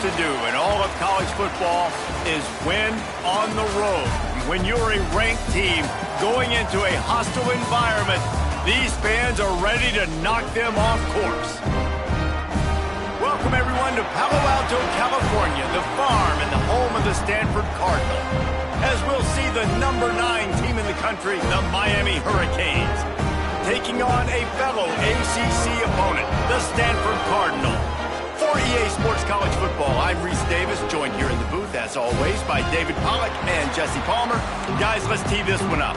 to do in all of college football is win on the road. When you're a ranked team going into a hostile environment, these fans are ready to knock them off course. Welcome, everyone, to Palo Alto, California, the farm and the home of the Stanford Cardinal. As we'll see the #9 team in the country, the Miami Hurricanes, taking on a fellow ACC opponent, the Stanford Cardinal. For EA Sports College Football, I'm Reese Davis, joined here in the booth, as always, by David Pollack and Jesse Palmer. Guys, let's tee this one up.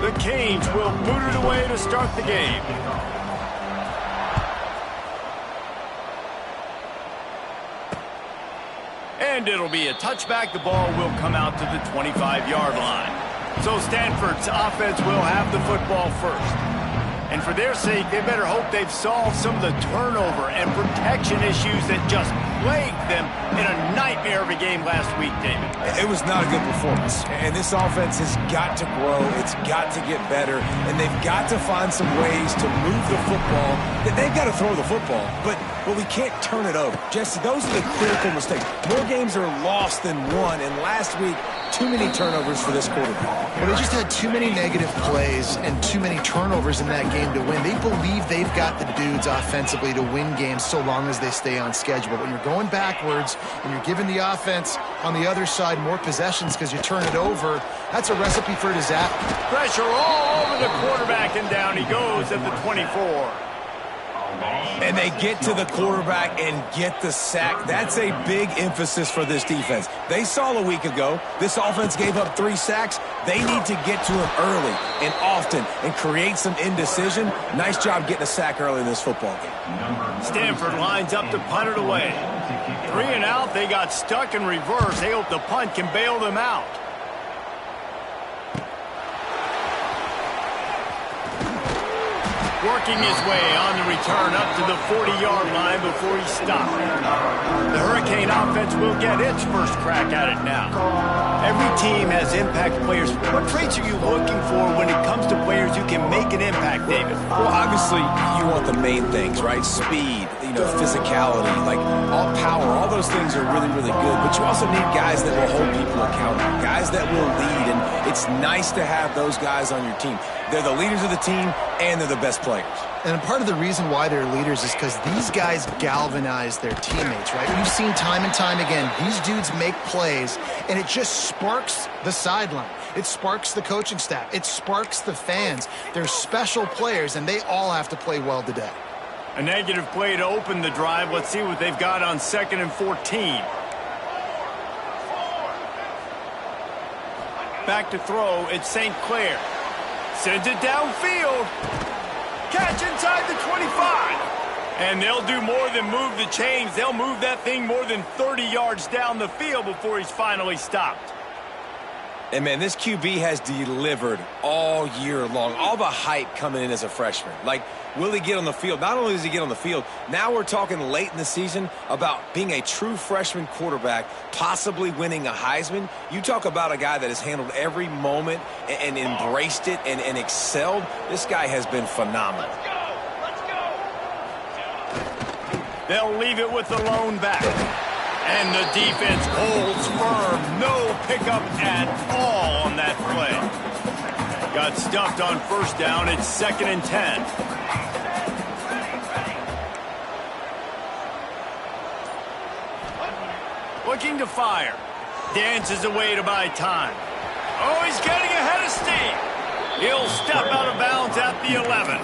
The Canes will boot it away to start the game. And it'll be a touchback. The ball will come out to the 25-yard line. So Stanford's offense will have the football first. And for their sake, they better hope they've solved some of the turnover and protection issues that just plagued them in a nightmare of a game last week, David. It was not a good performance. And this offense has got to grow. It's got to get better. And they've got to find some ways to move the football. They've got to throw the football, but we can't turn it over. Jesse, those are the critical mistakes. More games are lost than won. And last week, too many turnovers for this quarterback. Well, they just had too many negative plays and too many turnovers in that game to win. They believe they've got the dudes offensively to win games so long as they stay on schedule. But when you're going backwards and you're giving the offense on the other side more possessions because you turn it over, that's a recipe for disaster. Pressure all over the quarterback, and down he goes at the 24. And they get to the quarterback and get the sack. That's a big emphasis for this defense. They saw a week ago, this offense gave up 3 sacks. They need to get to him early and often and create some indecision. Nice job getting a sack early in this football game. Stanford lines up to punt it away. 3 and out, they got stuck in reverse. They hope the punt can bail them out. Working his way on the return up to the 40-yard line before he stopped. The Hurricane offense will get its first crack at it now. Every team has impact players. What traits are you looking for when it comes to players who can make an impact, David? Well, obviously, you want the main things, right? Speed, physicality, like all power, all those things are really, really good. But you also need guys that will hold people accountable, guys that will lead, and it's nice to have those guys on your team. They're the leaders of the team, and they're the best players. And part of the reason why they're leaders is because these guys galvanize their teammates, right? We've seen time and time again, these dudes make plays, and it just sparks the sideline. It sparks the coaching staff. It sparks the fans. They're special players, and they all have to play well today. A negative play to open the drive. Let's see what they've got on 2nd and 14. Back to throw. It's St. Clair. Sends it downfield. Catch inside the 25. And they'll do more than move the chains. They'll move that thing more than 30 yards down the field before he's finally stopped. And, man, this QB has delivered all year long. All the hype coming in as a freshman. Like, will he get on the field? Not only does he get on the field, now we're talking late in the season about being a true freshman quarterback, possibly winning a Heisman. You talk about a guy that has handled every moment and embraced it and excelled. This guy has been phenomenal. Let's go. They'll leave it with the lone back. And the defense holds firm. No pickup at all on that play. Got stuffed on first down. It's 2nd and 10. Looking to fire. Dances away to buy time. Oh, he's getting ahead of steam. He'll step out of bounds at the 11.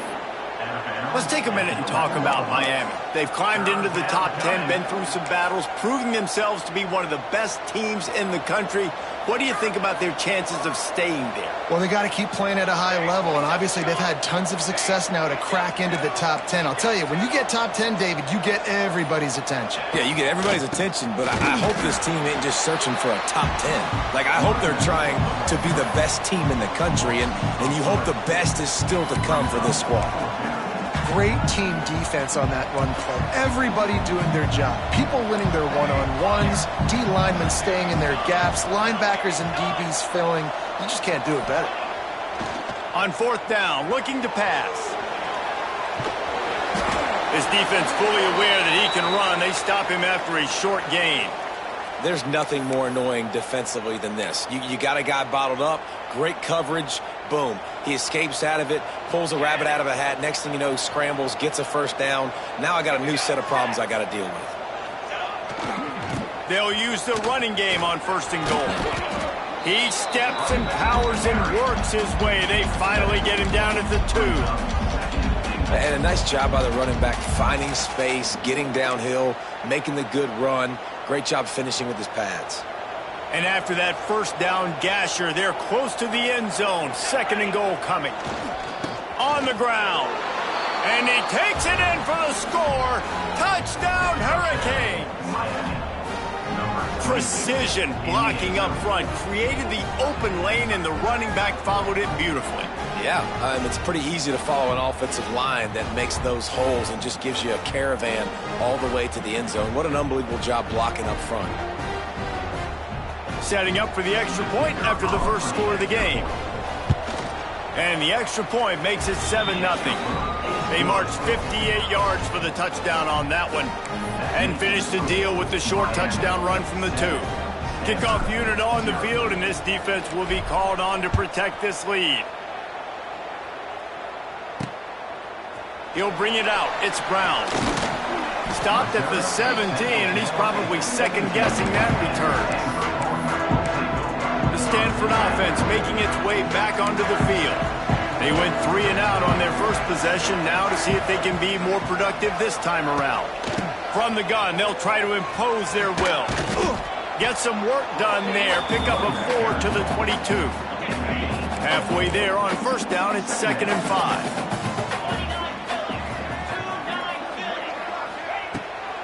Let's take a minute and talk about Miami. They've climbed into the top 10, been through some battles, proving themselves to be one of the best teams in the country. What do you think about their chances of staying there? Well, they got to keep playing at a high level, and obviously they've had tons of success now to crack into the top 10. I'll tell you, when you get top 10, David, you get everybody's attention. Yeah, you get everybody's attention, but I hope this team ain't just searching for a top 10. Like, I hope they're trying to be the best team in the country, and you hope the best is still to come for this squad. Great team defense on that run play. Everybody doing their job. People winning their one-on-ones, D linemen staying in their gaps, linebackers and DBs filling. You just can't do it better. On fourth down, looking to pass. His defense fully aware that he can run. They stop him after a short gain. There's nothing more annoying defensively than this. You got a guy bottled up, great coverage, boom. He escapes out of it, pulls a rabbit out of a hat. Next thing you know, scrambles, gets a first down. Now I got a new set of problems I got to deal with. They'll use the running game on first and goal. He steps and powers and works his way. They finally get him down at the 2. And a nice job by the running back, finding space, getting downhill, making the good run. Great job finishing with his pads. And after that first down gasher, they're close to the end zone. Second and goal coming. On the ground. And he takes it in for the score. Touchdown, Hurricanes. Precision blocking up front created the open lane, and the running back followed it beautifully. Yeah, it's pretty easy to follow an offensive line that makes those holes and just gives you a caravan all the way to the end zone. What an unbelievable job blocking up front. Setting up for the extra point after the first score of the game. And the extra point makes it 7-0. They marched 58 yards for the touchdown on that one and finished the deal with the short touchdown run from the 2. Kickoff unit on the field, and this defense will be called on to protect this lead. He'll bring it out. It's Brown. Stopped at the 17, and he's probably second-guessing that return. The Stanford offense making its way back onto the field. They went 3 and out on their first possession, now to see if they can be more productive this time around. From the gun, they'll try to impose their will. Get some work done there. Pick up a 4 to the 22. Halfway there on first down, it's 2nd and 5.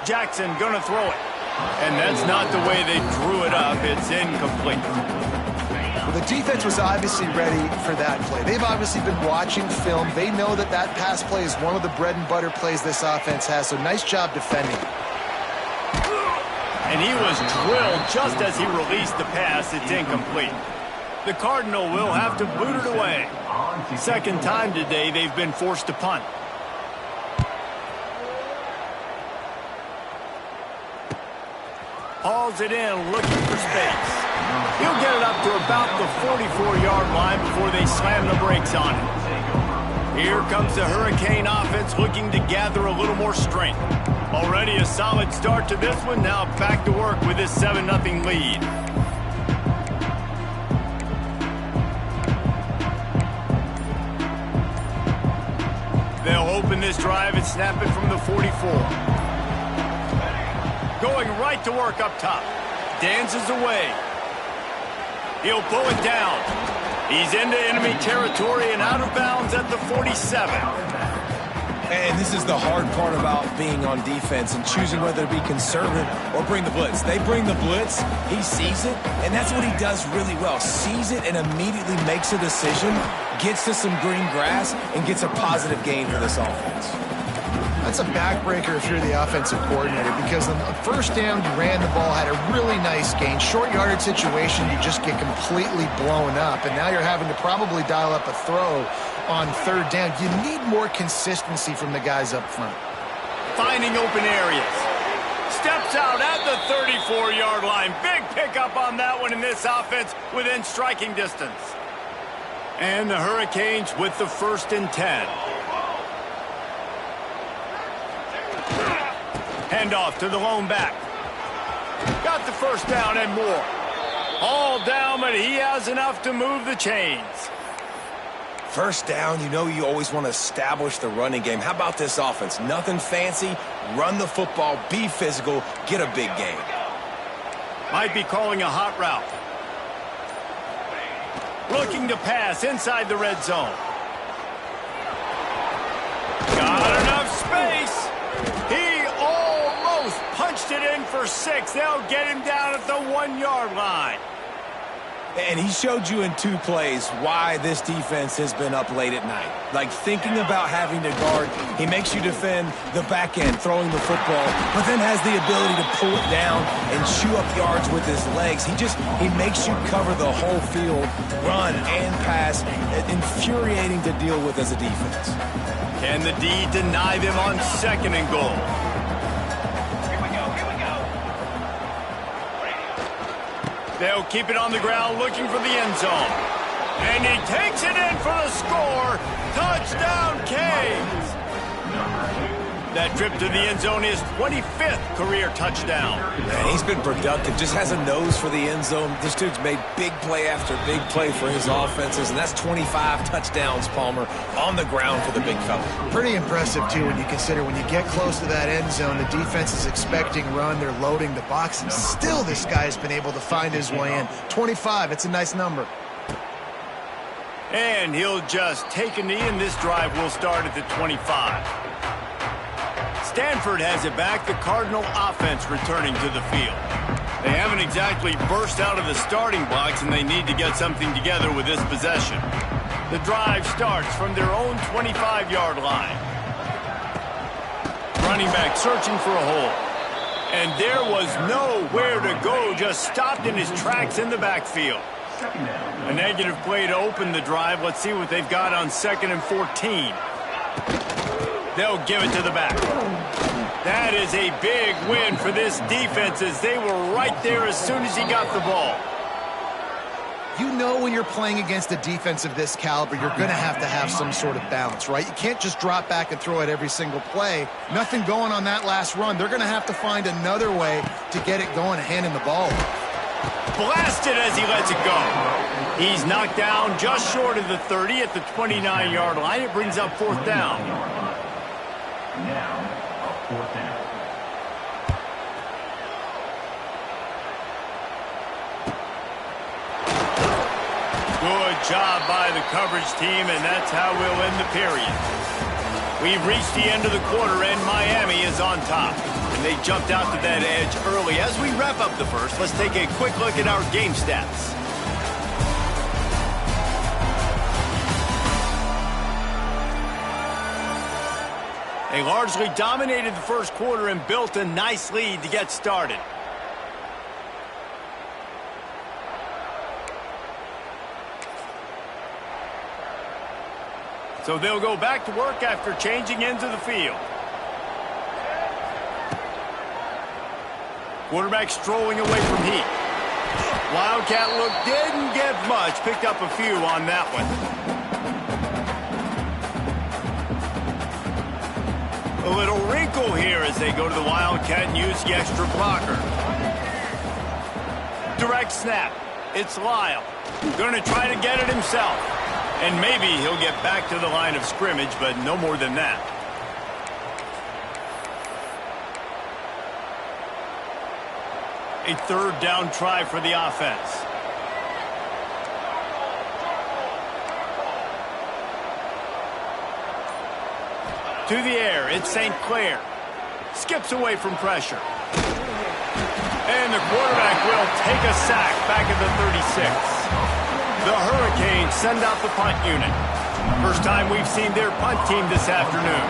Jackson gonna throw it. And that's not the way they drew it up. It's incomplete. Well, the defense was obviously ready for that play. They've obviously been watching film. They know that that pass play is one of the bread and butter plays this offense has, so nice job defending. And he was drilled just as he released the pass. It's incomplete. The Cardinal will have to boot it away. Second time today they've been forced to punt. Hauls it in, looking for space. He'll get it up to about the 44-yard line before they slam the brakes on it. Here comes the Hurricane offense looking to gather a little more strength. Already a solid start to this one. Now back to work with this 7-0 lead. They'll open this drive and snap it from the 44. Going right to work up top. Dances away. He'll pull it down. He's into enemy territory and out of bounds at the 47. And this is the hard part about being on defense and choosing whether to be conservative or bring the blitz. They bring the blitz, he sees it, and that's what he does really well. Sees it and immediately makes a decision, gets to some green grass, and gets a positive gain for this offense. That's a backbreaker if you're the offensive coordinator, because on the first down, you ran the ball, had a really nice gain. Short yardage situation, you just get completely blown up, and now you're having to probably dial up a throw on third down. You need more consistency from the guys up front. Finding open areas. Steps out at the 34-yard line. Big pickup on that one in this offense within striking distance. And the Hurricanes with the 1st and 10. Handoff to the lone back. Got the first down and more. All down, but he has enough to move the chains. First down, you know you always want to establish the running game. How about this offense? Nothing fancy. Run the football, be physical, get a big gain. Might be calling a hot route. Looking to pass inside the red zone. Got enough space. He almost punched it in for 6. They'll get him down at the 1-yard line. And he showed you in 2 plays why this defense has been up late at night. Like, thinking about having to guard, he makes you defend the back end, throwing the football, but then has the ability to pull it down and chew up yards with his legs. He makes you cover the whole field, run and pass. Infuriating to deal with as a defense. Can the D deny them on 2nd and goal? They'll keep it on the ground looking for the end zone. And he takes it in for the score. Touchdown, Canes. That trip to the end zone is 25th career touchdown. Man, he's been productive. Just has a nose for the end zone. This dude's made big play after big play for his offenses, and that's 25 touchdowns, Palmer, on the ground for the big fella. Pretty impressive, too, when you consider when you get close to that end zone, the defense is expecting run, they're loading the box, and still this guy's been able to find his way in. 25, it's a nice number. And he'll just take a knee, and this drive will start at the 25. Stanford has it back, the Cardinal offense returning to the field. They haven't exactly burst out of the starting blocks, and they need to get something together with this possession. The drive starts from their own 25-yard line. Running back searching for a hole. And there was nowhere to go, just stopped in his tracks in the backfield. A negative play to open the drive. Let's see what they've got on 2nd and 14. They'll give it to the back. That is a big win for this defense as they were right there as soon as he got the ball. You know when you're playing against a defense of this caliber, you're going to have some sort of balance, right? You can't just drop back and throw it every single play. Nothing going on that last run. They're going to have to find another way to get it going and handing the ball. Blasted as he lets it go. He's knocked down just short of the 30 at the 29-yard line. It brings up 4th down. Now, 4th down. Good job by the coverage team, and that's how we'll end the period. We've reached the end of the quarter, and Miami is on top. And they jumped out to that edge early. As we wrap up the first, let's take a quick look at our game stats. They largely dominated the first quarter and built a nice lead to get started. So they'll go back to work after changing into the field. Quarterback strolling away from heat. Wildcat look didn't get much. Picked up a few on that one. A little wrinkle here as they go to the Wildcat and use the extra blocker. Direct snap. It's Lyle. Going to try to get it himself. And maybe he'll get back to the line of scrimmage, but no more than that. A 3rd down try for the offense. To the air, it's St. Clair. Skips away from pressure. And the quarterback will take a sack back at the 36. The Hurricanes send out the punt unit. First time we've seen their punt team this afternoon.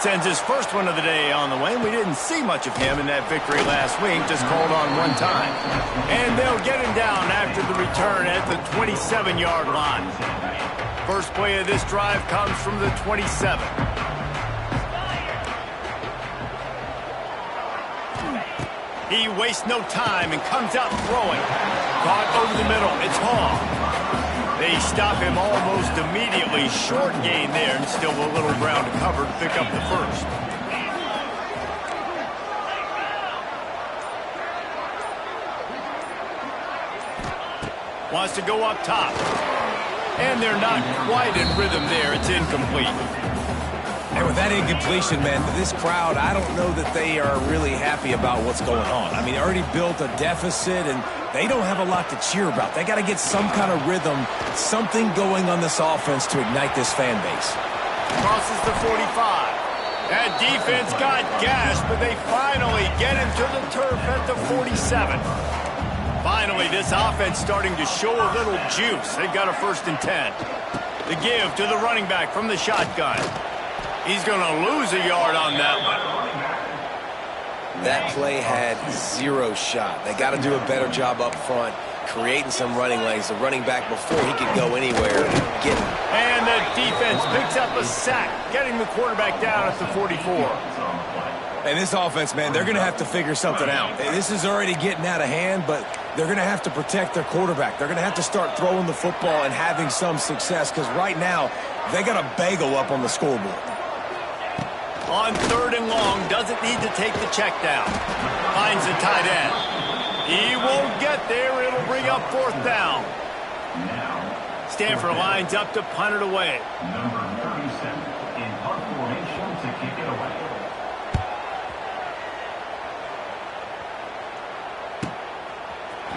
Sends his first one of the day on the way. We didn't see much of him in that victory last week, just called on one time. And they'll get him down after the return at the 27-yard line. First play of this drive comes from the 27. He wastes no time and comes out throwing. Caught over the middle. It's Hall. They stop him almost immediately. Short gain there and still a little ground to cover to pick up the first. Wants to go up top. And they're not quite in rhythm there. It's incomplete. And with that incompletion, man, this crowd, I don't know that they are really happy about what's going on. I mean, they already built a deficit, and they don't have a lot to cheer about. They got to get some kind of rhythm, something going on this offense to ignite this fan base. Crosses the 45. That defense got gashed, but they finally get him to the turf at the 47. 5 Finally, this offense starting to show a little juice. They've got a 1st and 10. The give to the running back from the shotgun. He's going to lose a yard on that one. That play had 0 shot. They got to do a better job up front, creating some running lanes. The running back, before he could go anywhere, get him. And the defense picks up a sack, getting the quarterback down at the 44. And this offense, man, they're going to have to figure something out. This is already getting out of hand, but they're going to have to protect their quarterback. They're going to have to start throwing the football and having some success, because right now, they got a bagel up on the scoreboard. On 3rd and long, doesn't need to take the check down. Finds the tight end. He won't get there. It'll bring up 4th down. Stanford lines up to punt it away. Number 37 in punt formation to kick it away.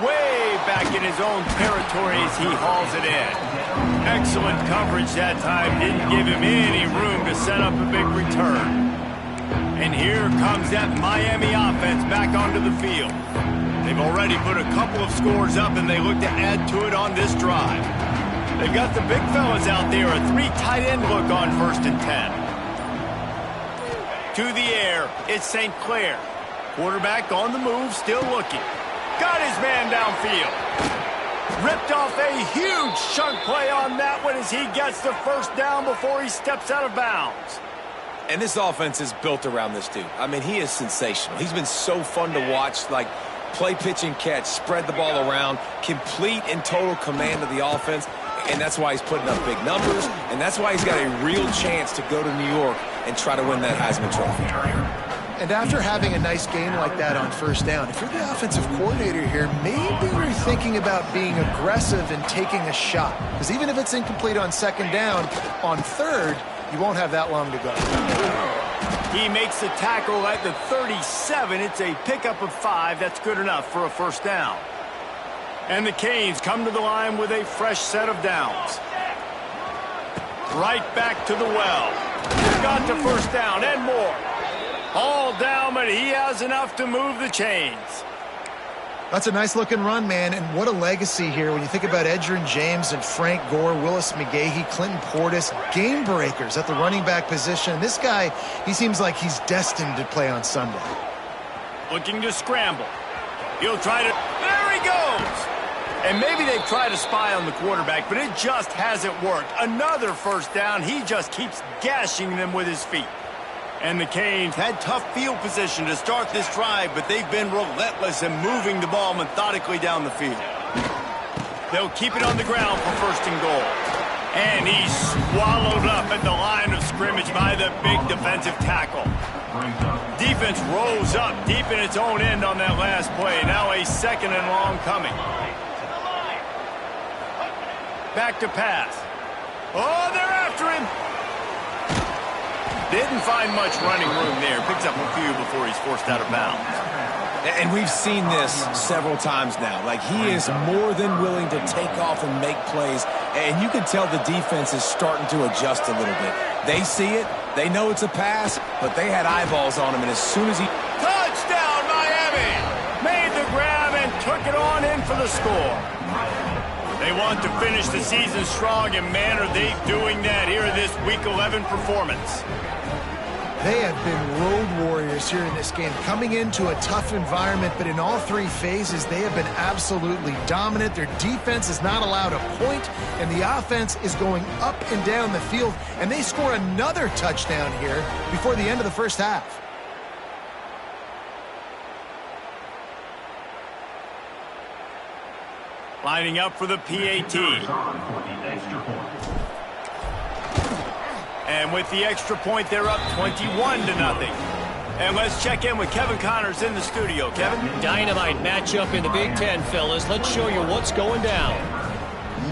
Way back in his own territory as he hauls it in. Excellent coverage that time. Didn't give him any room to set up a big return. And here comes that Miami offense back onto the field. They've already put a couple of scores up, and they look to add to it on this drive. They've got the big fellas out there, a 3 tight end look on 1st and 10. To the air, it's St. Clair. Quarterback on the move, still looking. Got his man downfield. Ripped off a huge chunk play on that one as he gets the 1st down before he steps out of bounds. And this offense is built around this dude. I mean, he is sensational. He's been so fun to watch, like play, pitch, and catch, spread the ball around, complete and total command of the offense, and that's why he's putting up big numbers, and that's why he's got a real chance to go to New York and try to win that Heisman Trophy. And after having a nice game like that on 1st down, if you're the offensive coordinator here, maybe you're thinking about being aggressive and taking a shot. Because even if it's incomplete on 2nd down, on 3rd, you won't have that long to go. He makes the tackle at the 37. It's a pickup of 5. That's good enough for a 1st down. And the Canes come to the line with a fresh set of downs. Right back to the well. Got the 1st down and more. All down, but he has enough to move the chains. That's a nice-looking run, man, and what a legacy here when you think about Edgerrin James and Frank Gore, Willis McGahee, Clinton Portis, game breakers at the running back position. This guy, he seems like he's destined to play on Sunday. Looking to scramble. He'll try to... There he goes! And maybe they've tried to spy on the quarterback, but it just hasn't worked. Another 1st down. He just keeps gashing them with his feet. And the Canes had tough field position to start this drive, but they've been relentless in moving the ball methodically down the field. They'll keep it on the ground for 1st and goal. And he's swallowed up at the line of scrimmage by the big defensive tackle. Defense rolls up deep in its own end on that last play. Now a 2nd and long coming. Back to pass. Oh, they're after him. Didn't find much running room there. Picks up a few before he's forced out of bounds. And we've seen this several times now. Like, he is more than willing to take off and make plays. And you can tell the defense is starting to adjust a little bit. They see it. They know it's a pass, but they had eyeballs on him. And as soon as he... Touchdown, Miami! Made the grab and took it on in for the score. They want to finish the season strong, and man, are they doing that here in this Week 11 performance. They have been road warriors here in this game, coming into a tough environment, but in all 3 phases, they have been absolutely dominant. Their defense is not allowed a point, and the offense is going up and down the field, and they score another touchdown here before the end of the 1st half. Lining up for the PAT. And with the extra point, they're up 21-0. And let's check in with Kevin Connors in the studio. Kevin? Dynamite matchup in the Big Ten, fellas. Let's show you what's going down.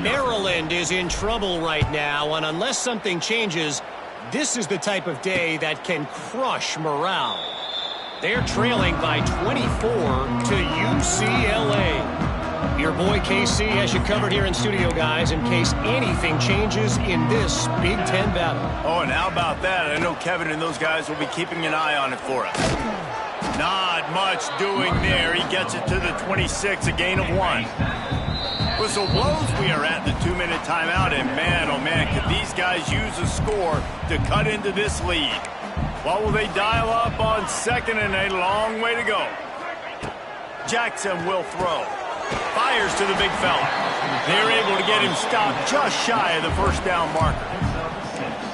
Maryland is in trouble right now, and unless something changes, this is the type of day that can crush morale. They're trailing by 24 to UCLA. Your boy KC has you covered here in studio, guys, in case anything changes in this Big Ten battle. Oh, and how about that? I know Kevin and those guys will be keeping an eye on it for us. Not much doing there. He gets it to the 26, a gain of 1. Whistle blows. We are at the 2-minute timeout, and man, oh man, could these guys use a score to cut into this lead. What will they dial up on second and a long way to go? Jackson will throw. Fires to the big fella. They're able to get him stopped just shy of the first down marker.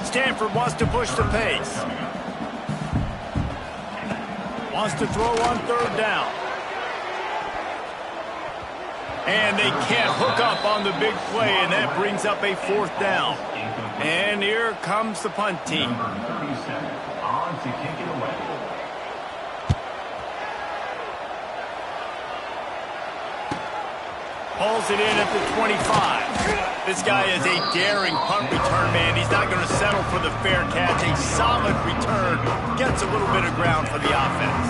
Stanford wants to push the pace. Wants to throw on third down. And they can't hook up on the big play, and that brings up a 4th down. And here comes the punt team. On to kick it away. Pulls it in at the 25. This guy is a daring punt return man. He's not going to settle for the fair catch. A solid return. Gets a little bit of ground for the offense.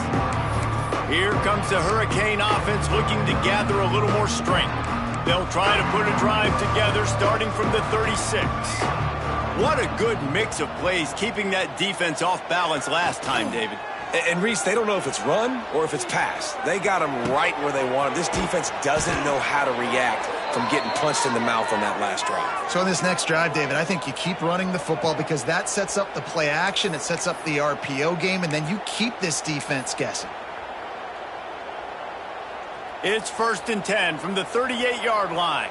Here comes the Hurricane offense looking to gather a little more strength. They'll try to put a drive together starting from the 36. What a good mix of plays, keeping that defense off balance last time, David. And Reese, they don't know if it's run or if it's pass. They got them right where they want them. This defense doesn't know how to react from getting punched in the mouth on that last drive. So in this next drive, David, I think you keep running the football because that sets up the play action, it sets up the RPO game, and then you keep this defense guessing. It's 1st and 10 from the 38-yard line.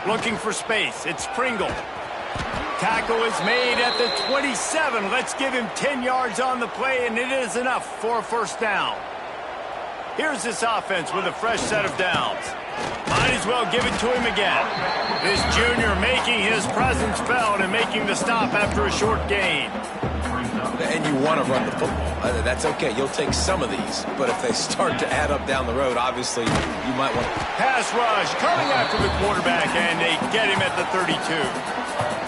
Looking for space. It's Pringle. Tackle is made at the 27. Let's give him 10 yards on the play, and it is enough for a 1st down. Here's this offense with a fresh set of downs. Might as well give it to him again. This junior making his presence felt and making the stop after a short gain. And you want to run the football. That's okay. You'll take some of these. But if they start to add up down the road, obviously, you might want to. Pass rush coming after the quarterback, and they get him at the 32.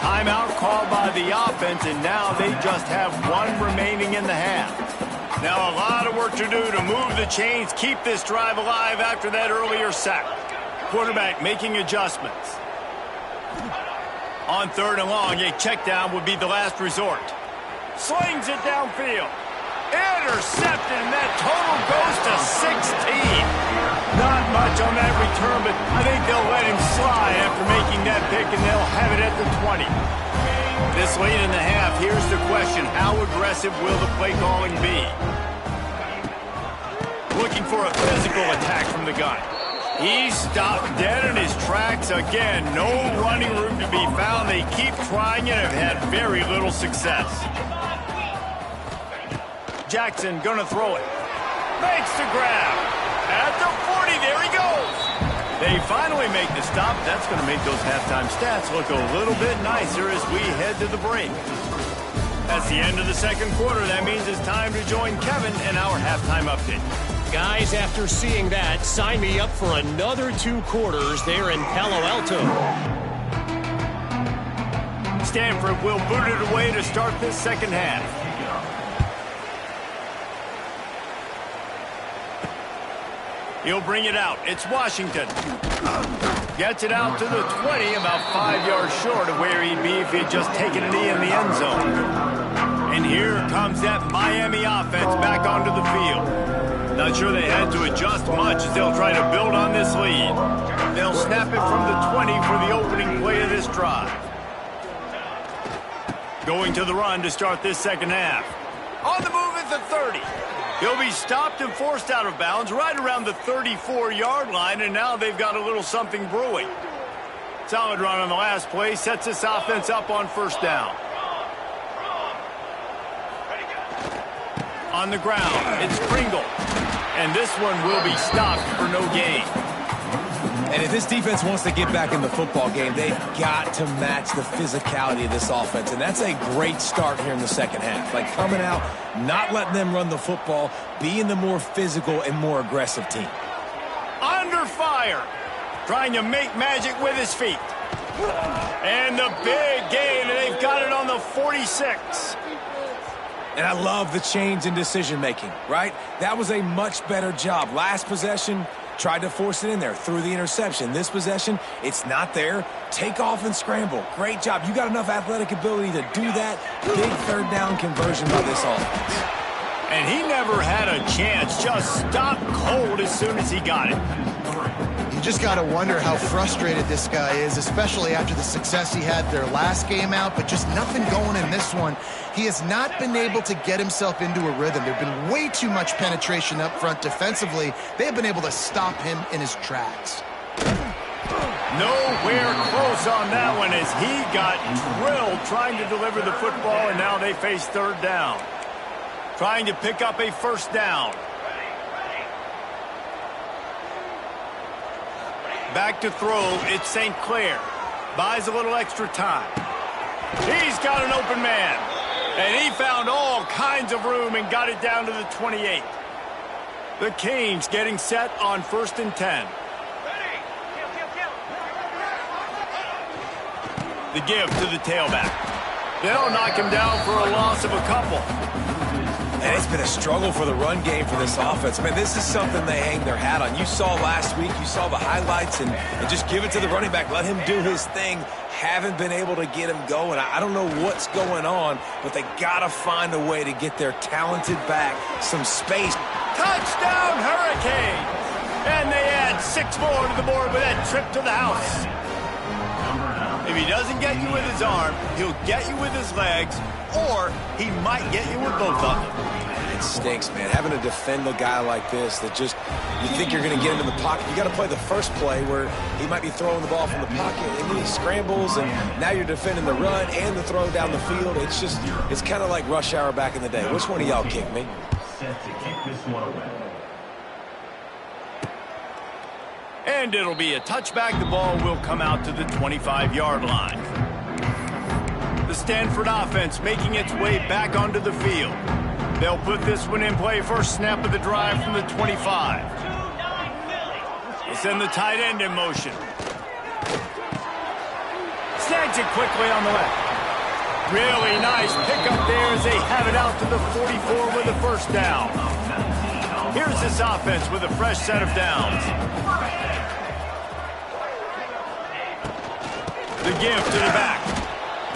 Timeout called by the offense, and now they just have 1 remaining in the half. Now a lot of work to do to move the chains, keep this drive alive after that earlier sack. Quarterback making adjustments. On 3rd and long, a check down would be the last resort. Slings it downfield. Intercepted, and that total goes to 16. Not much on that return, but I think they'll let him slide after making that pick, and they'll have it at the 20. This late in the half, here's the question. How aggressive will the play calling be? Looking for a physical attack from the gun. He's stopped dead in his tracks again. No running room to be found. They keep trying and have had very little success. Jackson gonna throw it. Makes the grab. At the 40, there he goes. They finally make the stop. That's gonna make those halftime stats look a little bit nicer as we head to the break. That's the end of the 2nd quarter. That means it's time to join Kevin in our halftime update. Guys, after seeing that, sign me up for another 2 quarters there in Palo Alto. Stanford will boot it away to start this 2nd half. He'll bring it out. It's Washington. Gets it out to the 20, about 5 yards short of where he'd be if he'd just taken a knee in the end zone. And here comes that Miami offense back onto the field. Not sure they had to adjust much as they'll try to build on this lead. They'll snap it from the 20 for the opening play of this drive. Going to the run to start this 2nd half. On the move at the 30. He'll be stopped and forced out of bounds right around the 34-yard line, and now they've got a little something brewing. Solid run on the last play, sets this offense up on 1st down. On the ground, it's Pringle. And this one will be stopped for no gain. And if this defense wants to get back in the football game, they've got to match the physicality of this offense. And that's a great start here in the 2nd half. Like coming out, not letting them run the football, being the more physical and more aggressive team. Under fire. Trying to make magic with his feet. And the big gain, and they've got it on the 46. And I love the change in decision-making, right? That was a much better job. Last possession, Tried to force it in there, threw the interception. This possession, it's not there. Take off and scramble. Great job. You got enough athletic ability to do that. Big third down conversion by this offense. And he never had a chance. Just stopped cold as soon as he got it. You just got to wonder how frustrated this guy is, especially after the success he had their last game out, but just nothing going in this one. He has not been able to get himself into a rhythm. There's been way too much penetration up front defensively. They have been able to stop him in his tracks. Nowhere close on that one as he got drilled trying to deliver the football, and now they face third down. Trying to pick up a first down. Back to throw, it's St. Clair. Buys a little extra time. He's got an open man. And he found all kinds of room and got it down to the 28. The Canes getting set on 1st and 10. The give to the tailback. They'll knock him down for a loss of a couple. And it's been a struggle for the run game for this offense. Man, this is something they hang their hat on. You saw last week, you saw the highlights, and just give it to the running back. Let him do his thing. Haven't been able to get him going. I don't know what's going on, but they got to find a way to get their talented back some space. Touchdown, Hurricanes! And they add 6 more to the board with that trip to the house. If he doesn't get you with his arm, he'll get you with his legs, or he might get you with both of them. It stinks, man. Having to defend a guy like this that just, you think you're going to get him in the pocket. You got to play the first play where he might be throwing the ball from the pocket, and then he scrambles, and now you're defending the run and the throw down the field. It's just, it's kind of like rush hour back in the day. Which one of y'all kicked me? Set to kick this one away. And it'll be a touchback. The ball will come out to the 25-yard line. The Stanford offense making its way back onto the field. They'll put this one in play first snap of the drive from the 25. They send the tight end in motion. Snags it quickly on the left. Really nice pickup there as they have it out to the 44 with a first down. Here's this offense with a fresh set of downs. The give to the back.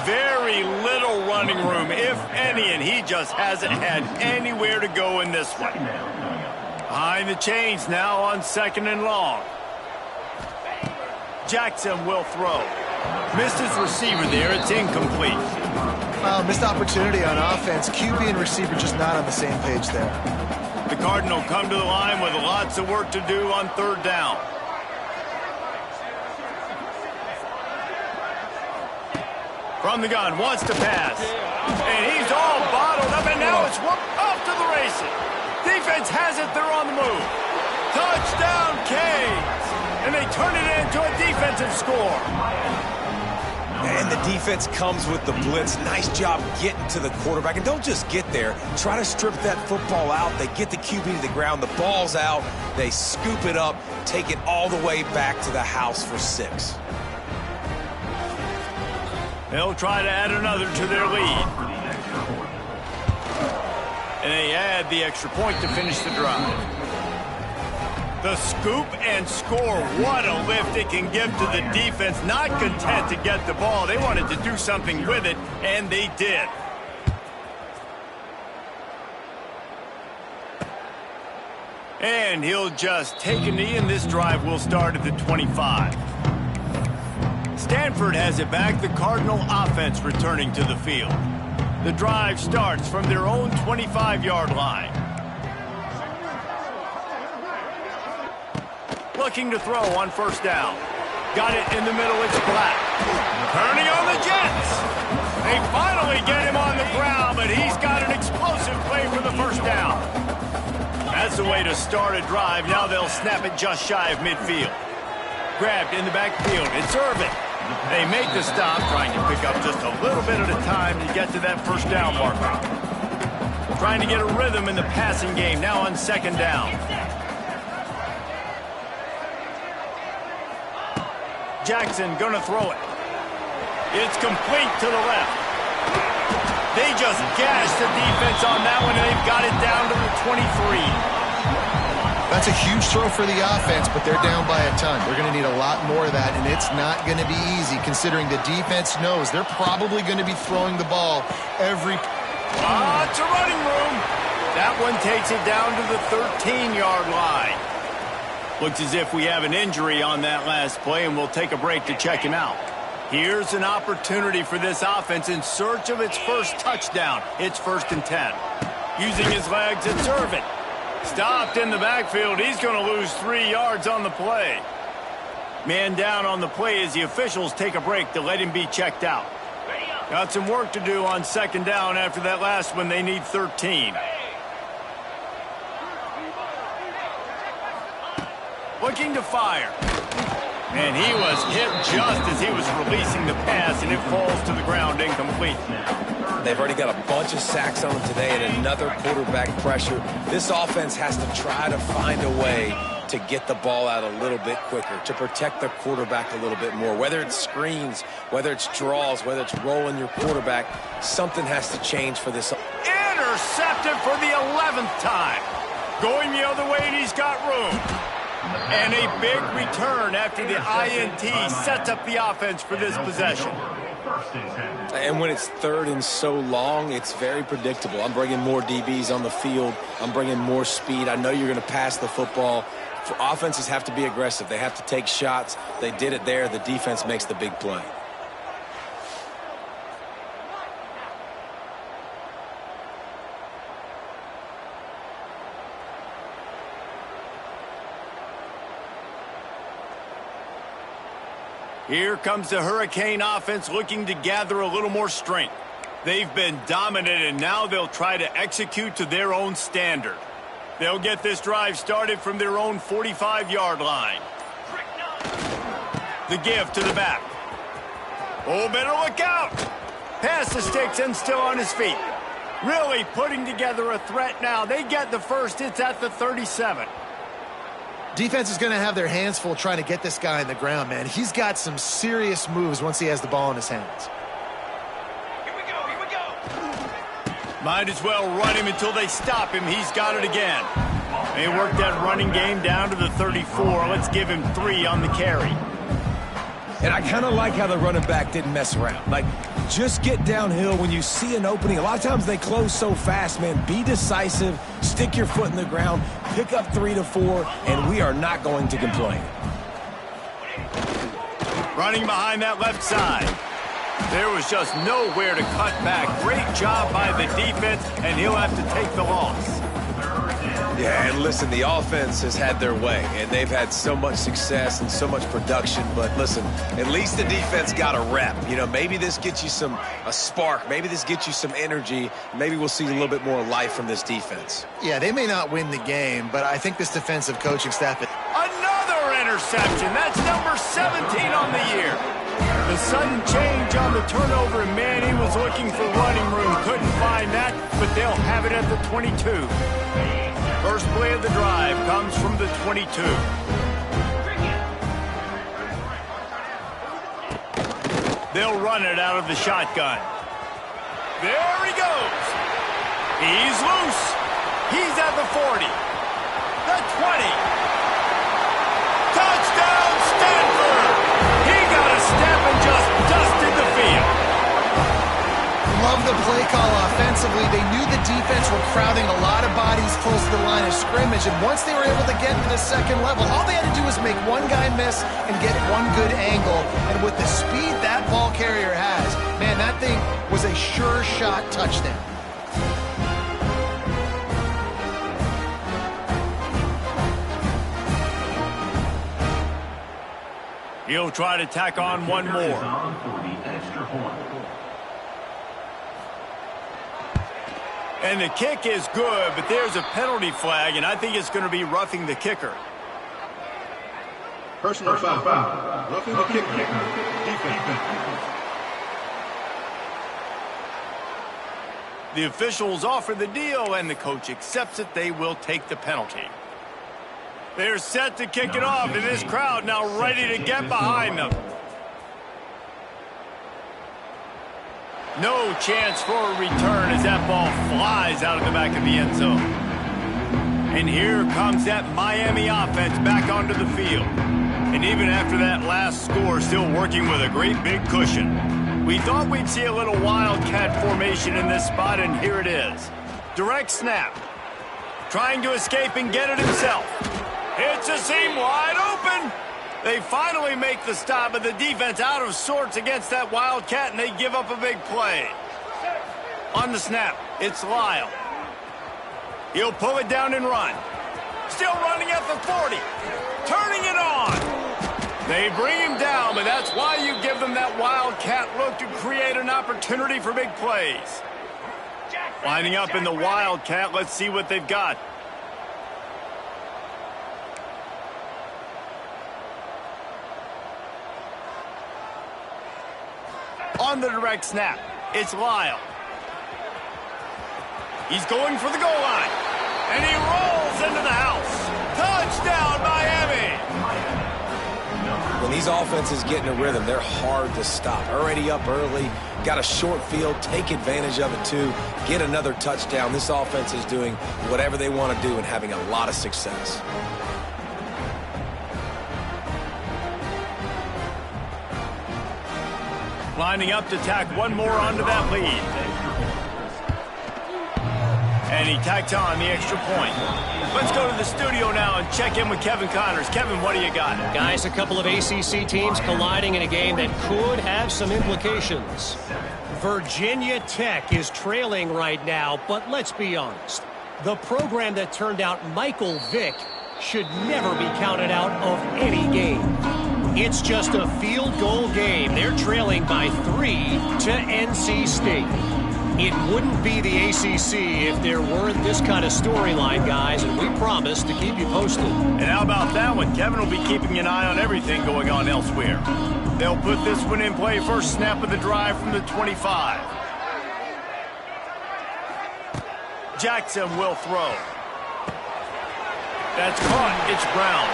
Very little running room, if any, and he just hasn't had anywhere to go in this one. Behind the chains now on 2nd and long. Jackson will throw. Missed his receiver there. It's incomplete. Missed opportunity on offense. QB and receiver just not on the same page there. The Cardinal come to the line with lots of work to do on 3rd down. From the gun, wants to pass. And he's all bottled up, and now it's off to the races. Defense has it, they're on the move. Touchdown, Canes! And they turn it into a defensive score. And the defense comes with the blitz. Nice job getting to the quarterback. And don't just get there. Try to strip that football out. They get the QB to the ground. The ball's out. They scoop it up, take it all the way back to the house for 6. They'll try to add another to their lead. And they add the extra point to finish the drive. The scoop and score, what a lift it can give to the defense. Not content to get the ball. They wanted to do something with it, and they did. And he'll just take a knee, and this drive will start at the 25. Stanford has it back. The Cardinal offense returning to the field. The drive starts from their own 25-yard line. Looking to throw on 1st down. Got it in the middle, it's Black. Turning on the Jets. They finally get him on the ground, but he's got an explosive play for the first down. That's the way to start a drive. Now they'll snap it just shy of midfield. Grabbed in the backfield, it's Irvin. They make the stop, trying to pick up just a little bit at a time to get to that first down marker. Trying to get a rhythm in the passing game, now on 2nd down. Jackson gonna throw it. It's complete to the left. They just gashed the defense on that one, and they've got it down to the 23. That's a huge throw for the offense, but they're down by a ton. They're going to need a lot more of that, and it's not going to be easy considering the defense knows they're probably going to be throwing the ball every... It's a running room. That one takes it down to the 13-yard line. Looks as if we have an injury on that last play, and we'll take a break to check him out. Here's an opportunity for this offense in search of its first touchdown. It's 1st and 10. Using his legs to serve it. Stopped in the backfield. He's going to lose 3 yards on the play. Man down on the play as the officials take a break to let him be checked out. Got some work to do on 2nd down after that last one. They need 13. Looking to fire. And he was hit just as he was releasing the pass, and it falls to the ground incomplete. They've already got a bunch of sacks on them today and another quarterback pressure. This offense has to try to find a way to get the ball out a little bit quicker, to protect the quarterback a little bit more. Whether it's screens, whether it's draws, whether it's rolling your quarterback, something has to change for this. Intercepted for the 11th time. Going the other way, and he's got room. And a big return after the INT sets up the offense for this possession. And when it's 3rd and so long, it's very predictable. I'm bringing more DBs on the field. I'm bringing more speed. I know you're going to pass the football. Offenses have to be aggressive. They have to take shots. They did it there. The defense makes the big play. Here comes the Hurricane offense looking to gather a little more strength. They've been dominant, and now they'll try to execute to their own standard. They'll get this drive started from their own 45-yard line. The give to the back. Oh, better look out. Pass the sticks and still on his feet. Really putting together a threat now. They get the first. It's at the 37. Defense is going to have their hands full trying to get this guy on the ground, man. He's got some serious moves once he has the ball in his hands. Here we go. Might as well run him until they stop him. He's got it again. They work that running game down to the 34. Let's give him 3 on the carry. And I kind of like how the running back didn't mess around. Like, just get downhill when you see an opening. A lot of times they close so fast, man. Be decisive, stick your foot in the ground, pick up 3 to 4, and we are not going to complain. Running behind that left side. There was just nowhere to cut back. Great job by the defense, and he'll have to take the loss. Yeah, and listen, the offense has had their way, and they've had so much success and so much production. But listen, at least the defense got a rep. You know, maybe this gets you a spark. Maybe this gets you some energy. Maybe we'll see a little bit more life from this defense. Yeah, they may not win the game, but I think this defensive coaching staff... Another interception. That's number 17 on the year. The sudden change on the turnover, and man, he was looking for running room. Couldn't find that, but they'll have it at the 22. First play of the drive comes from the 22. They'll run it out of the shotgun. There he goes. He's loose. He's at the 40. The 20. Touchdown, Stanford! He got a step and just dusted the field. Love the play call offensively. They knew the defense were crowding a lot of bodies close to the line of scrimmage, and once they were able to get to the second level, all they had to do was make one guy miss and get one good angle. And with the speed that ball carrier has, man, that thing was a sure shot touchdown. He'll try to tack on one more. And the kick is good, but there's a penalty flag, and I think it's going to be roughing the kicker. Personal foul. Roughing the kicker. Defense. The officials offer the deal, and the coach accepts it. They will take the penalty. They're set to kick it off, and this crowd now ready to get behind them. No chance for a return as that ball flies out of the back of the end zone. And here comes that Miami offense back onto the field. And even after that last score, still working with a great big cushion. We thought we'd see a little wildcat formation in this spot, and here it is. Direct snap. Trying to escape and get it himself. Hits a seam wide open. They finally make the stop, but the defense out of sorts against that wildcat, and they give up a big play. On the snap, it's Lyle. He'll pull it down and run. Still running at the 40. Turning it on. They bring him down, but that's why you give them that wildcat look to create an opportunity for big plays. Lining up in the wildcat, let's see what they've got. On the direct snap, it's Lyle. He's going for the goal line. And he rolls into the house. Touchdown, Miami! When these offenses get in a rhythm, they're hard to stop. Already up early, got a short field, take advantage of it too, get another touchdown. This offense is doing whatever they want to do and having a lot of success. Lining up to tack one more onto that lead. And he tacks on the extra point. Let's go to the studio now and check in with Kevin Connors. Kevin, what do you got? Guys, a couple of ACC teams colliding in a game that could have some implications. Virginia Tech is trailing right now, but let's be honest. The program that turned out Michael Vick should never be counted out of any game. It's just a field goal game. They're trailing by 3 to NC State. It wouldn't be the ACC if there weren't this kind of storyline, guys, and we promise to keep you posted. And how about that one? Kevin will be keeping an eye on everything going on elsewhere. They'll put this one in play. First snap of the drive from the 25. Jackson will throw. That's caught. It's Brown.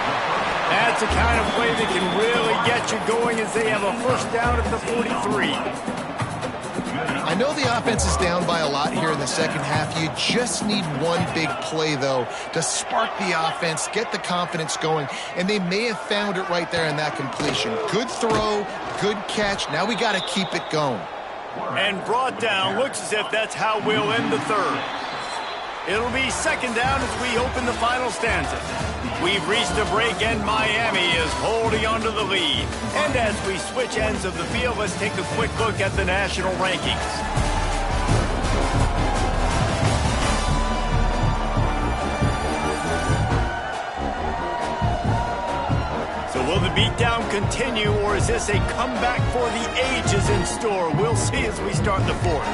That's the kind of play that can really get you going as they have a first down at the 43. I know the offense is down by a lot here in the second half. You just need one big play, though, to spark the offense, get the confidence going, and they may have found it right there in that completion. Good throw, good catch. Now we got to keep it going. And brought down. Looks as if that's how we'll end the third. It'll be second down as we open the final stanza. We've reached a break and Miami is holding on to the lead. And as we switch ends of the field, let's take a quick look at the national rankings. So will the beatdown continue, or is this a comeback for the ages in store? We'll see as we start the fourth.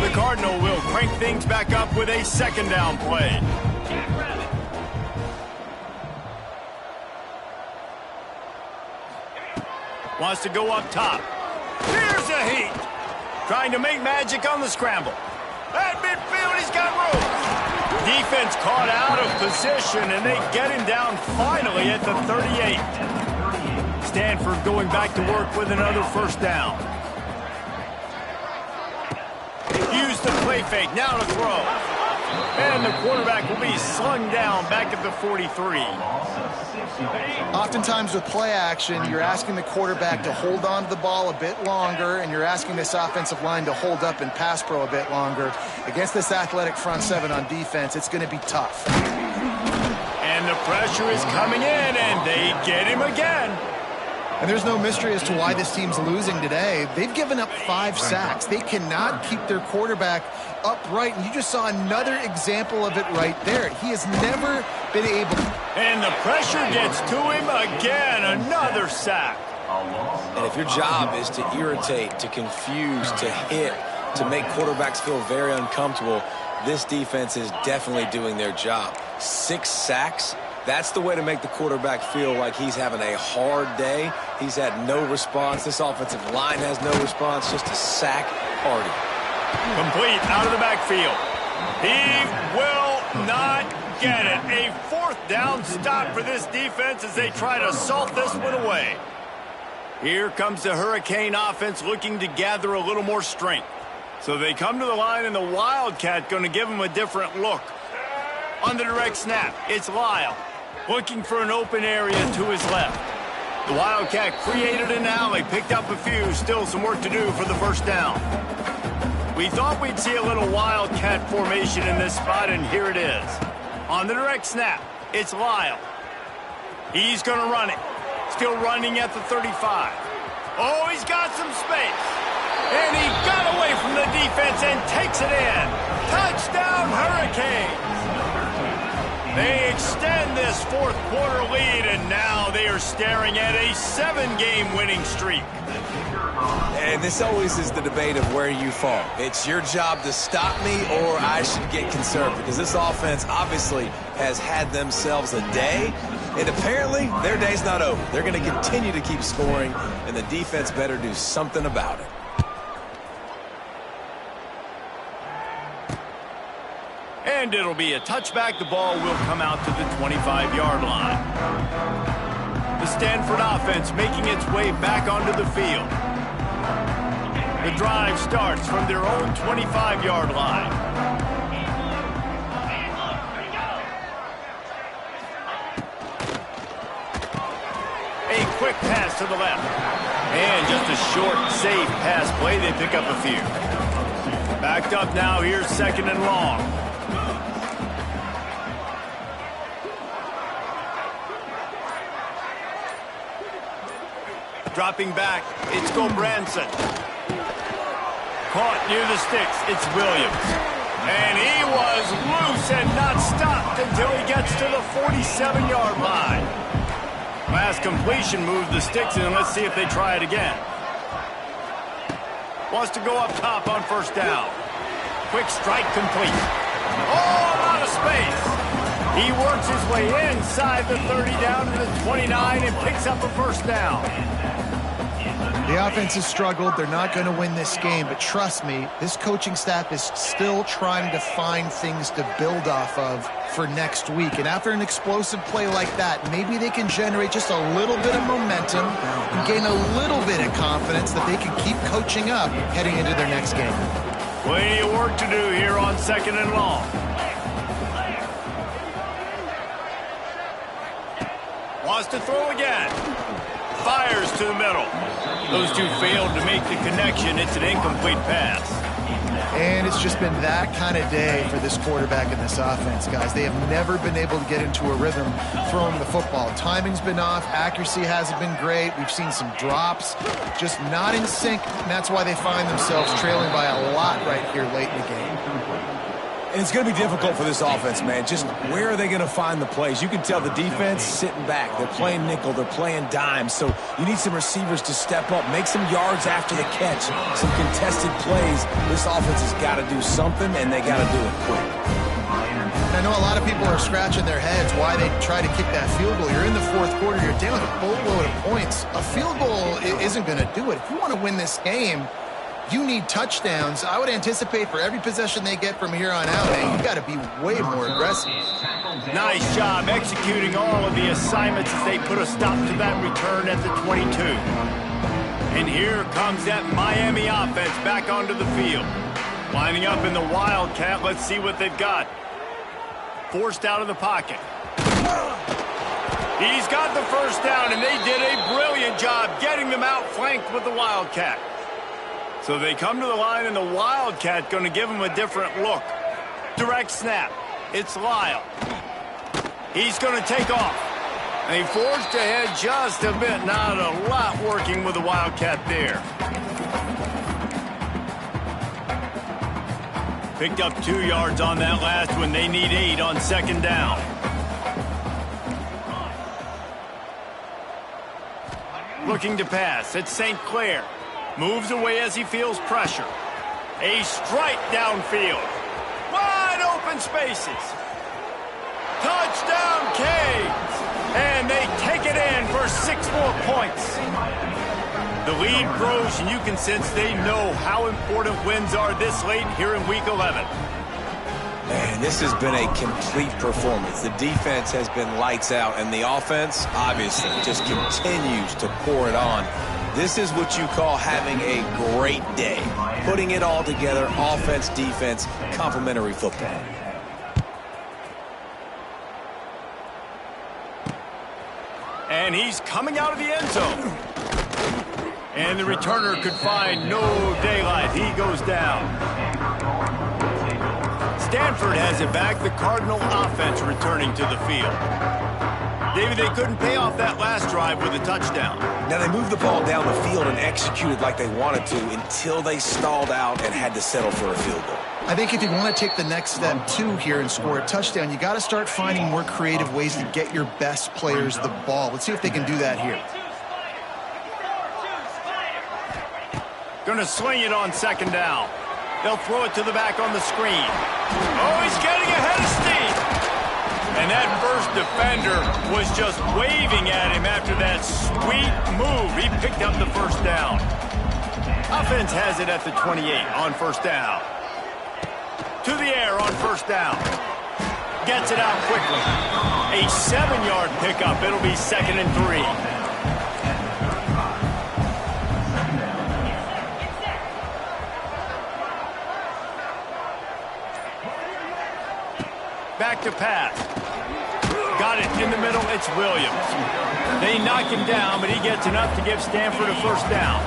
The Cardinal will crank things back up with a second down play. Wants to go up top. Here's a heat. Trying to make magic on the scramble. At midfield, he's got room. Defense caught out of position, and they get him down finally at the 38. Stanford going back to work with another first down. Use the play fake, now to throw. And the quarterback will be slung down back at the 43. Oftentimes with play action, you're asking the quarterback to hold on to the ball a bit longer, and you're asking this offensive line to hold up and pass pro a bit longer. Against this athletic front seven on defense, it's going to be tough. And the pressure is coming in, and they get him again. And there's no mystery as to why this team's losing today. They've given up 5 sacks. They cannot keep their quarterback upright, and you just saw another example of it right there. He has never been able. And the pressure gets to him again. Another sack. And if your job is to irritate, to confuse, to hit, to make quarterbacks feel very uncomfortable, this defense is definitely doing their job. 6 sacks. That's the way to make the quarterback feel like he's having a hard day. He's had no response. This offensive line has no response. Just a sack party. Complete out of the backfield. He will not get it. A fourth down stop for this defense as they try to salt this one away. Here comes the Hurricane offense looking to gather a little more strength. So they come to the line, and the Wildcat going to give them a different look. On the direct snap, it's Lyle looking for an open area to his left. The Wildcat created an alley, picked up a few, still some work to do for the first down. We thought we'd see a little Wildcat formation in this spot, and here it is. On the direct snap, it's Lyle. He's going to run it. Still running at the 35. Oh, he's got some space. And he got away from the defense and takes it in. Touchdown, Hurricanes. They extend this fourth quarter lead, and now they are staring at a 7-game winning streak. And this always is the debate of where you fall. It's your job to stop me, or I should get conservative, because this offense obviously has had themselves a day, and apparently their day's not over. They're going to continue to keep scoring, and the defense better do something about it. And it'll be a touchback. The ball will come out to the 25-yard line. The Stanford offense making its way back onto the field. The drive starts from their own 25-yard line. A quick pass to the left. And just a short, safe pass play. They pick up a few. Backed up now. Here's 2nd and long. Dropping back, it's Gobranson. Caught near the sticks, it's Williams. And he was loose and not stopped until he gets to the 47-yard line. Last completion moved the sticks, and let's see if they try it again. Wants to go up top on 1st down. Quick strike complete. Oh, a lot of space. He works his way inside the 30 down to the 29 and picks up a 1st down. The offense has struggled. They're not going to win this game, but trust me, this coaching staff is still trying to find things to build off of for next week. And after an explosive play like that, maybe they can generate just a little bit of momentum and gain a little bit of confidence that they can keep coaching up heading into their next game. Plenty of work to do here on 2nd and long. Wants to throw again. Fires to the middle. Those two failed to make the connection. It's an incomplete pass. And it's just been that kind of day for this quarterback and this offense, guys. They have never been able to get into a rhythm throwing the football. Timing's been off. Accuracy hasn't been great. We've seen some drops, just not in sync, and that's why they find themselves trailing by a lot right here late in the game. And it's going to be difficult for this offense, man. Just where are they going to find the plays? You can tell the defense sitting back. They're playing nickel. They're playing dime. So you need some receivers to step up, make some yards after the catch, some contested plays. This offense has got to do something, and they got to do it quick. I know a lot of people are scratching their heads why they try to kick that field goal. You're in the fourth quarter. You're down a boatload of points. A field goal isn't going to do it. If you want to win this game, you need touchdowns. I would anticipate for every possession they get from here on out, man, you got to be way more aggressive. Nice job executing all of the assignments as they put a stop to that return at the 22. And here comes that Miami offense back onto the field. Lining up in the Wildcat. Let's see what they've got. Forced out of the pocket. He's got the 1st down, and they did a brilliant job getting them outflanked with the Wildcat. So they come to the line, and the Wildcat going to give them a different look. Direct snap. It's Lyle. He's going to take off. And he forged ahead just a bit. Not a lot working with the Wildcat there. Picked up 2 yards on that last one. They need 8 on 2nd down. Looking to pass. It's St. Clair. Moves away as he feels pressure. A strike downfield. Wide open spaces. Touchdown, Canes. And they take it in for 6 more points. The lead grows, and you can sense they know how important wins are this late here in Week 11. Man, this has been a complete performance. The defense has been lights out, and the offense, obviously, just continues to pour it on. This is what you call having a great day. Putting it all together, offense, defense, complementary football. And he's coming out of the end zone. And the returner could find no daylight. He goes down. Stanford has it back. The Cardinal offense returning to the field. David, they couldn't pay off that last drive with a touchdown. Now, they moved the ball down the field and executed like they wanted to until they stalled out and had to settle for a field goal. I think if you want to take the next step, too, here and score a touchdown, you got to start finding more creative ways to get your best players the ball. Let's see if they can do that here. Going to sling it on second down. They'll throw it to the back on the screen. Oh, he's getting ahead of steam. And that first defender was just waving at him after that sweet move. He picked up the first down. Offense has it at the 28 on first down. To the air on first down. Gets it out quickly. A 7-yard pickup. It'll be 2nd and 3. Back to pass. Got it in the middle. It's Williams. They knock him down, but he gets enough to give Stanford a first down.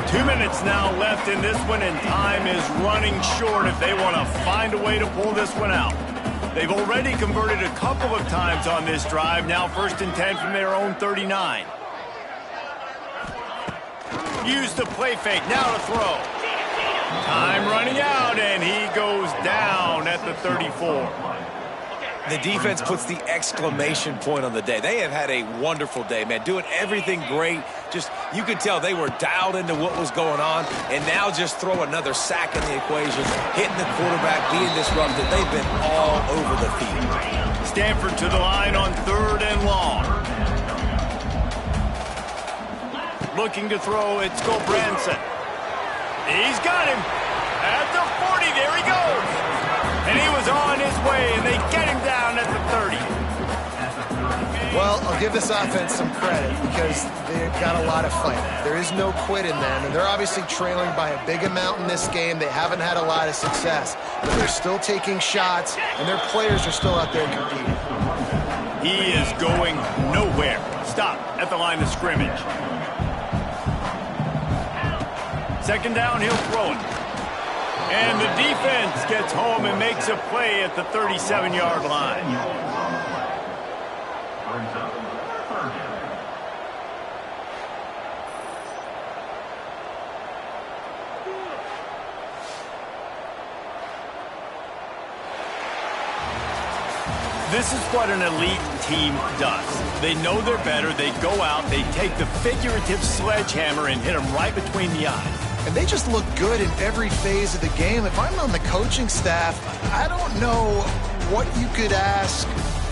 2 minutes now left in this one, and time is running short if they want to find a way to pull this one out. They've already converted a couple of times on this drive. Now 1st and 10 from their own 39. Use the play fake. Now to throw. Time running out, and he goes down at the 34. The defense puts the exclamation point on the day. They have had a wonderful day, man, doing everything great. Just, you could tell they were dialed into what was going on, and now just throw another sack in the equation, hitting the quarterback, being disrupted. They've been all over the field. Stanford to the line on 3rd and long. Looking to throw, it's Branson. He's got him at the 40. There he goes. And he was on his way, and they get him down at the 30. Well, I'll give this offense some credit because they've got a lot of fight. There is no quit in them, and they're obviously trailing by a big amount in this game. They haven't had a lot of success, but they're still taking shots, and their players are still out there competing. He is going nowhere. Stop at the line of scrimmage. 2nd down, he'll throw it. And the defense gets home and makes a play at the 37-yard line. This is what an elite team does. They know they're better. They go out, they take the figurative sledgehammer and hit them right between the eyes. And they just look good in every phase of the game. If I'm on the coaching staff, I don't know what you could ask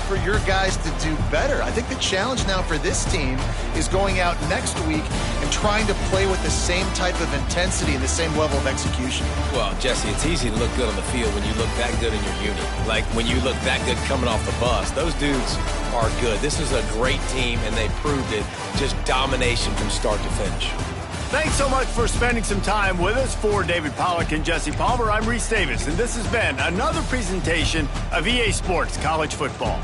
for your guys to do better. I think the challenge now for this team is going out next week and trying to play with the same type of intensity and the same level of execution. Well, Jesse, it's easy to look good on the field when you look that good in your unit. Like when you look that good coming off the bus. Those dudes are good. This is a great team, and they proved it. Just domination from start to finish. Thanks so much for spending some time with us. For David Pollack and Jesse Palmer, I'm Reese Davis, and this has been another presentation of EA Sports College Football.